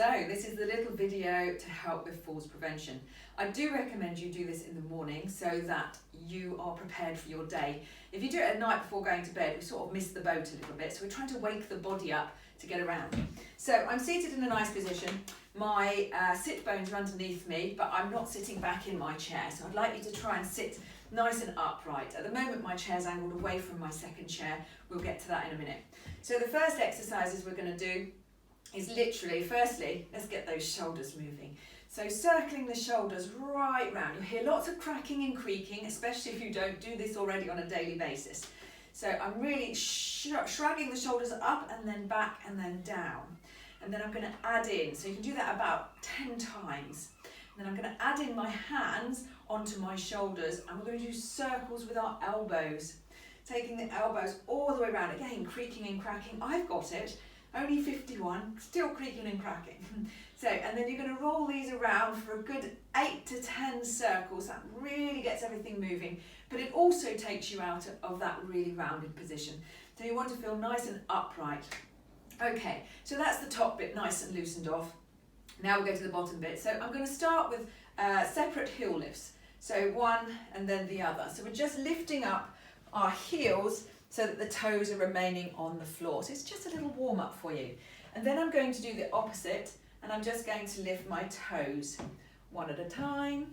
So this is the little video to help with falls prevention. I do recommend you do this in the morning so that you are prepared for your day. If you do it at night before going to bed, we sort of miss the boat a little bit. So we're trying to wake the body up to get around. So I'm seated in a nice position. My sit bones are underneath me, but I'm not sitting back in my chair. So I'd like you to try and sit nice and upright. At the moment my chair's angled away from my second chair. We'll get to that in a minute. So the first exercises we're going to do is literally, firstly, let's get those shoulders moving. So circling the shoulders right round. You'll hear lots of cracking and creaking, especially if you don't do this already on a daily basis. So I'm really shrugging the shoulders up and then back and then down. And then I'm going to add in, so you can do that about 10 times. And then I'm going to add in my hands onto my shoulders and we're going to do circles with our elbows. Taking the elbows all the way around, again creaking and cracking. I've got it. Only 51, still creaking and cracking. So, and then you're going to roll these around for a good 8 to 10 circles. That really gets everything moving, but it also takes you out of that really rounded position. So you want to feel nice and upright. Okay, so that's the top bit nice and loosened off. Now we'll go to the bottom bit. So I'm going to start with separate heel lifts. So one and then the other. So we're just lifting up our heels so that the toes are remaining on the floor. So it's just a little warm up for you. And then I'm going to do the opposite and I'm just going to lift my toes one at a time.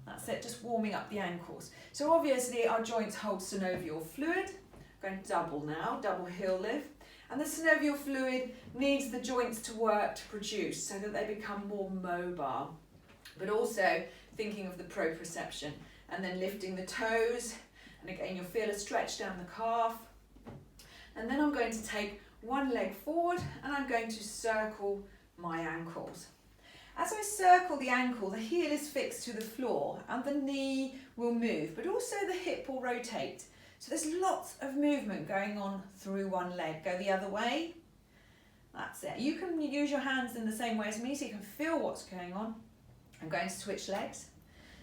That's it, just warming up the ankles. So obviously our joints hold synovial fluid. I'm going to double now, double heel lift. And the synovial fluid needs the joints to work to produce so that they become more mobile. But also thinking of the proprioception and then lifting the toes. And again, you'll feel a stretch down the calf. And then I'm going to take one leg forward and I'm going to circle my ankles. As I circle the ankle, the heel is fixed to the floor and the knee will move, but also the hip will rotate. So there's lots of movement going on through one leg. Go the other way. That's it. You can use your hands in the same way as me so you can feel what's going on. I'm going to switch legs.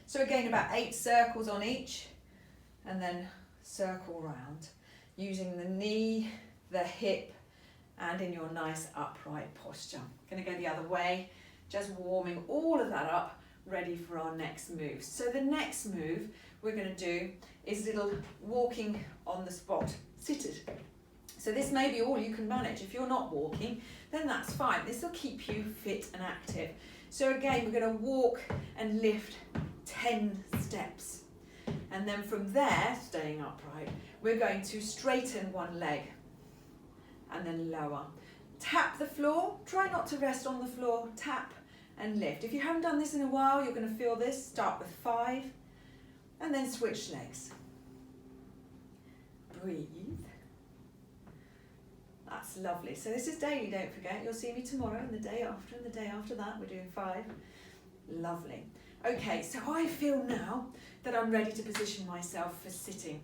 So again, about 8 circles on each. And then circle round using the knee, the hip, and in your nice upright posture. Going to go the other way, just warming all of that up, ready for our next move. So the next move we're going to do is little walking on the spot, seated. So this may be all you can manage. If you're not walking, then that's fine. This will keep you fit and active. So again, we're going to walk and lift 10 steps. And then from there, staying upright, we're going to straighten one leg and then lower. Tap the floor, try not to rest on the floor, tap and lift. If you haven't done this in a while, you're going to feel this. Start with 5 and then switch legs. Breathe. That's lovely. So this is daily, don't forget. You'll see me tomorrow and the day after and the day after that. We're doing 5. Lovely. Okay, so I feel now that I'm ready to position myself for sitting.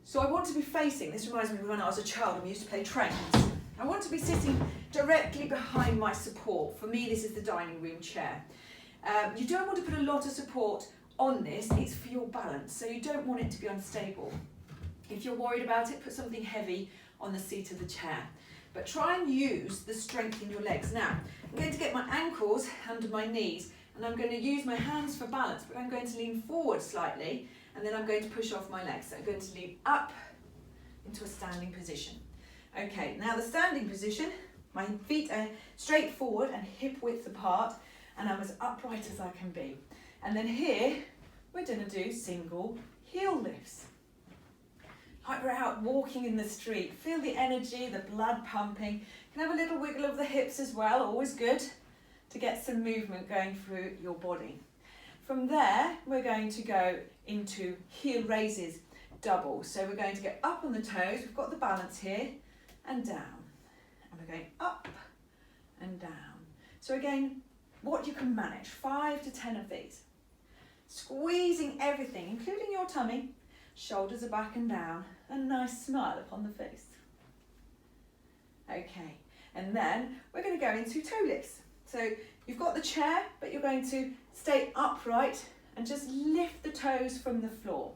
So I want to be facing, this reminds me of when I was a child and we used to play trains. I want to be sitting directly behind my support. For me, this is the dining room chair. You don't want to put a lot of support on this, it's for your balance, so you don't want it to be unstable. If you're worried about it, put something heavy on the seat of the chair. But try and use the strength in your legs. Now, I'm going to get my ankles under my knees and I'm going to use my hands for balance, but I'm going to lean forward slightly and then I'm going to push off my legs. So I'm going to lean up into a standing position. Okay, now the standing position, my feet are straight forward and hip width apart and I'm as upright as I can be. And then here, we're going to do single heel lifts. Like we're out walking in the street. Feel the energy, the blood pumping. You can have a little wiggle of the hips as well, always good to get some movement going through your body. From there, we're going to go into heel raises, double. So we're going to get up on the toes, we've got the balance here, and down. And we're going up and down. So again, what you can manage, 5 to 10 of these. Squeezing everything, including your tummy, shoulders are back and down, a nice smile upon the face. Okay, and then we're going to go into toe lifts. So you've got the chair, but you're going to stay upright and just lift the toes from the floor.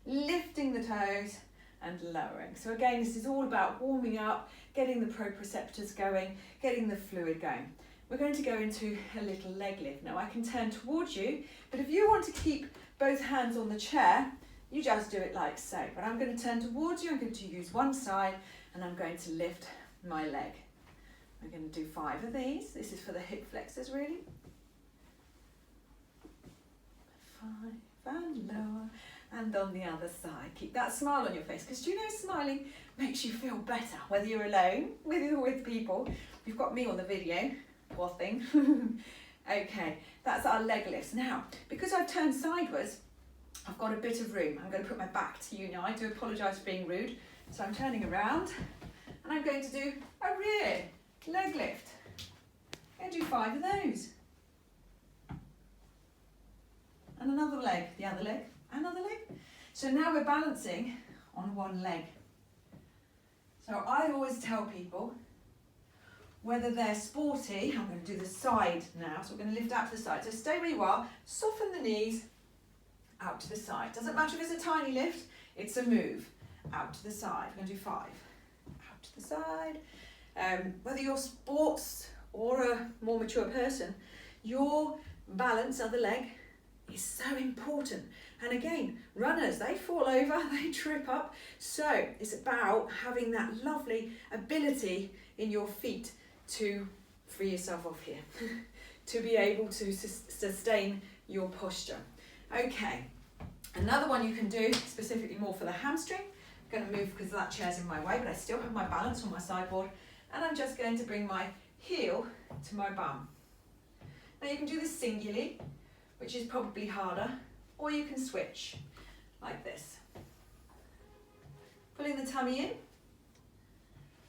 Lifting the toes and lowering. So again, this is all about warming up, getting the proprioceptors going, getting the fluid going. We're going to go into a little leg lift. Now I can turn towards you, but if you want to keep both hands on the chair, you just do it like so. But I'm going to turn towards you, I'm going to use one side, and I'm going to lift my leg. We're going to do 5 of these. This is for the hip flexors, really. 5 and lower, and on the other side. Keep that smile on your face, because do you know smiling makes you feel better, whether you're alone, with people. You've got me on the video, poor thing. Okay, that's our leg lifts. Now, because I've turned sideways, I've got a bit of room. I'm going to put my back to you now. I do apologise for being rude. So I'm turning around, and I'm going to do a rear leg lift. I'm going to do 5 of those. And another leg, the other leg, another leg. So now we're balancing on one leg. So I always tell people, whether they're sporty, I'm going to do the side now, so we're going to lift out to the side. So stay where you are, soften the knees, out to the side. Doesn't matter if it's a tiny lift, it's a move. Out to the side, we're going to do 5. Out to the side. Whether you're sports or a more mature person, your balance of the leg is so important. And again, runners, they fall over, they trip up. So it's about having that lovely ability in your feet to free yourself off here, to be able to sustain your posture. Okay, another one you can do, specifically more for the hamstring. I'm going to move because that chair's in my way, but I still have my balance on my sideboard. And I'm just going to bring my heel to my bum. Now you can do this singularly, which is probably harder, or you can switch like this. Pulling the tummy in,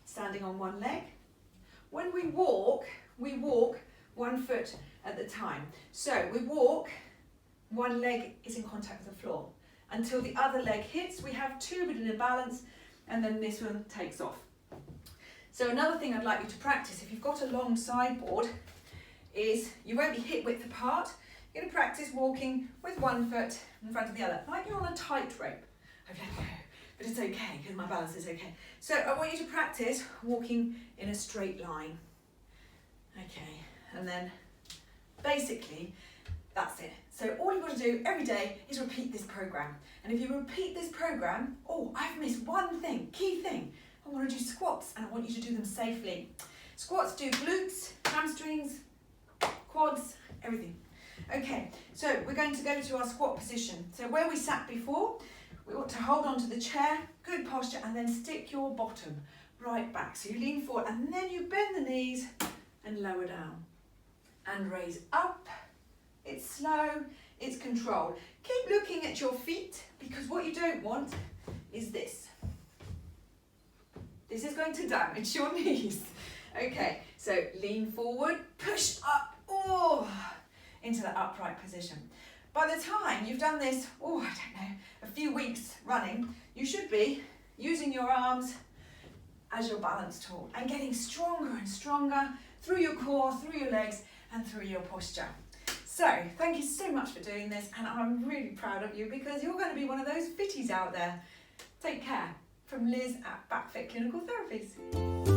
standing on one leg. When we walk 1 foot at the time. So we walk, one leg is in contact with the floor. Until the other leg hits, we have 2 but in a balance, and then this one takes off. So another thing I'd like you to practice, if you've got a long sideboard, is you won't be hip width apart. You're going to practice walking with 1 foot in front of the other, like you're on a tightrope. I've let go, but it's okay because my balance is okay. So I want you to practice walking in a straight line. Okay, and then basically that's it. So all you've got to do every day is repeat this program. And if you repeat this program, oh, I've missed one thing, key thing. I want to do squats, and I want you to do them safely. Squats do glutes, hamstrings, quads, everything. Okay, so we're going to go to our squat position. So where we sat before, we want to hold on to the chair, good posture, and then stick your bottom right back. So you lean forward, and then you bend the knees and lower down. And raise up. It's slow, it's controlled. Keep looking at your feet, because what you don't want is this. This is going to damage your knees. Okay, so lean forward, push up, into the upright position. By the time you've done this, a few weeks running, you should be using your arms as your balance tool and getting stronger and stronger through your core, through your legs, and through your posture. So, thank you so much for doing this, and I'm really proud of you because you're going to be one of those fitties out there. Take care. From Liz at BackFit Clinical Therapies.